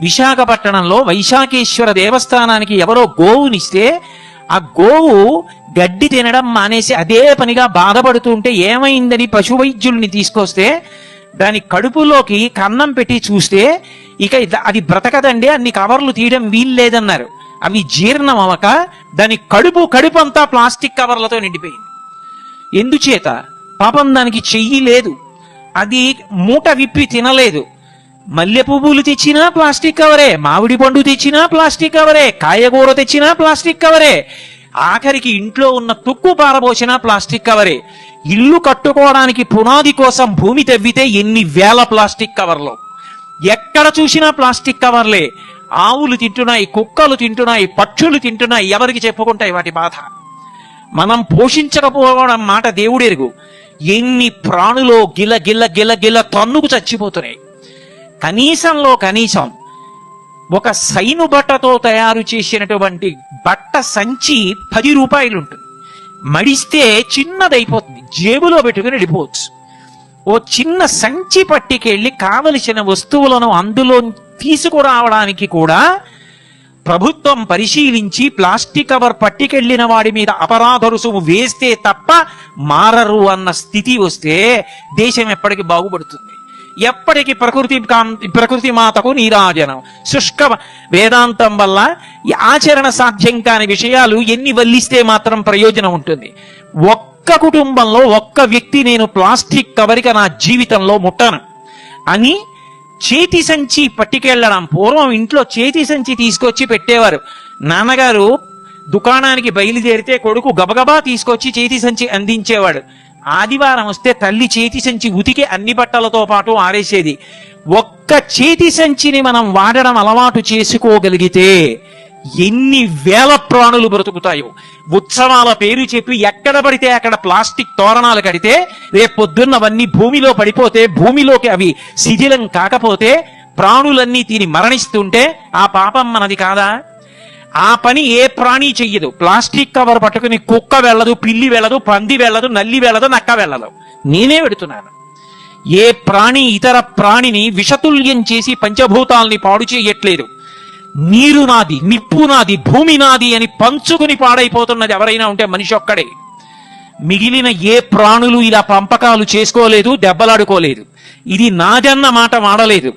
విశాఖపట్టణంలో వైశాఖేశ్వర దేవస్థానానికి ఎవరో గోవునిస్తే ఆ గోవు గడ్డి తినడం మానేసి అదే పనిగా బాధపడుతుంటే ఏమైందని పశువైద్యుల్ని తీసుకొస్తే దాని కడుపులోకి కన్నం పెట్టి చూస్తే ఇక అది బ్రతకదండి, అన్ని కవర్లు తీయడం వీల్లేదన్నారు. అవి జీర్ణం అవక దాని కడుపు అంతా ప్లాస్టిక్ కవర్లతో నిండిపోయింది. ఎందుచేత? పాపం దానికి చెయ్యి లేదు, అది మూట విప్పి తినలేదు. మల్లె పువ్వులు తెచ్చినా ప్లాస్టిక్ కవరే, మామిడి పండు తెచ్చినా ప్లాస్టిక్ కవరే, కాయగూర తెచ్చినా ప్లాస్టిక్ కవరే, ఆఖరికి ఇంట్లో ఉన్న తుక్కు పారబోసినా ప్లాస్టిక్ కవరే. ఇల్లు కట్టుకోవడానికి పునాది కోసం భూమి తవ్వితే ఎన్ని వేల ప్లాస్టిక్ కవర్లు, ఎక్కడ చూసినా ప్లాస్టిక్ కవర్లే. ఆవులు తింటున్నాయి, కుక్కలు తింటున్నాయి, పక్షులు తింటున్నాయి, ఎవరికి చెప్పుకుంటాయి వాటి బాధ? మనం పోషించకపోవడం మాట దేవుడెరుగు. ఎన్ని ప్రాణులో గిల గిల గిల గిల తన్నుకు చచ్చిపోతున్నాయి. కనీసంలో కనీసం ఒక సైను బట్టతో తయారు చేసినటువంటి బట్ట సంచి 10 రూపాయలు ఉంటుంది. మడిస్తే చిన్నదైపోతుంది, జేబులో పెట్టుకుని వెళ్ళిపోవచ్చు. ఓ చిన్న సంచి పట్టికెళ్ళి కావలసిన వస్తువులను అందులో తీసుకురావడానికి కూడా ప్రభుత్వం పరిశీలించి ప్లాస్టిక్ కవర్ పట్టికెళ్లిన వాడి మీద అపరాధ రుసుము వేస్తే తప్ప మారరు అన్న స్థితి వస్తే దేశం ఎప్పటికి బాగుపడుతుంది? ఎప్పటికీ ప్రకృతి మాతకు నీరాజనం. శుష్క వేదాంతం వల్ల ఆచరణ సాధ్యం కాని విషయాలు ఎన్ని వల్లిస్తే మాత్రం ప్రయోజనం ఉంటుంది? ఒక్క కుటుంబంలో ఒక్క వ్యక్తి నేను ప్లాస్టిక్ కవరిక నా జీవితంలో ముట్టను అని చేతి సంచి పట్టుకెళ్ళడం. పూర్వం ఇంట్లో చేతి సంచి తీసుకొచ్చి పెట్టేవారు. నాన్నగారు దుకాణానికి బయలుదేరితే కొడుకు గబగబా తీసుకొచ్చి చేతి సంచి అందించేవాడు. ఆదివారం వస్తే తల్లి చేతి సంచి ఉతికి అన్ని బట్టలతో పాటు ఆరేసేది. ఒక్క చేతి సంచిని మనం వాడడం అలవాటు చేసుకోగలిగితే ఎన్ని వేల ప్రాణులు బ్రతుకుతాయో. ఉత్సవాల పేరు చెప్పి ఎక్కడ పడితే అక్కడ ప్లాస్టిక్ తోరణాలు కడితే రేపొద్దున్న అవన్నీ భూమిలో పడిపోతే, భూమిలోకి అవి శిథిలం కాకపోతే, ప్రాణులన్నీ తిని మరణిస్తుంటే ఆ పాపం మనది కాదా? ఆ పని ఏ ప్రాణి చెయ్యదు. ప్లాస్టిక్ కవర్ పట్టుకుని కుక్క వెళ్ళదు, పిల్లి వెళ్ళదు, పంది వెళ్ళదు, నల్లి వెళ్ళదు, నక్క వెళ్ళదు. నేనే పెడుతున్నాను. ఏ ప్రాణి ఇతర ప్రాణిని విషతుల్యం చేసి పంచభూతాల్ని పాడు చేయట్లేదు. నీరు నాది, నిప్పు నాది, భూమి నాది అని పంచుకుని పాడైపోతున్నది ఎవరైనా ఉంటే మనిషి ఒక్కడే. మిగిలిన ఏ ప్రాణులు ఇలా పంపకాలు చేసుకోలేదు, దెబ్బలాడుకోలేదు. ఇది నాదన్న మాట వాడలేదు.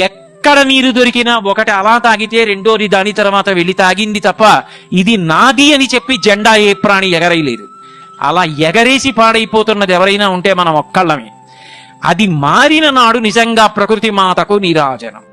ఎక్కడ నీరు దొరికినా ఒకటి అలా తాగితే రెండోది దాని తర్వాత వెళ్ళి తాగింది తప్ప ఇది నాది అని చెప్పి జెండా ఏ ప్రాణి ఎగరేయలేదు. అలా ఎగరేసి పాడైపోతున్నది ఎవరైనా ఉంటే మనం ఒక్కళ్ళమే. అది మారిన నాడు నిజంగా ప్రకృతి మాతకు నీరాజనం.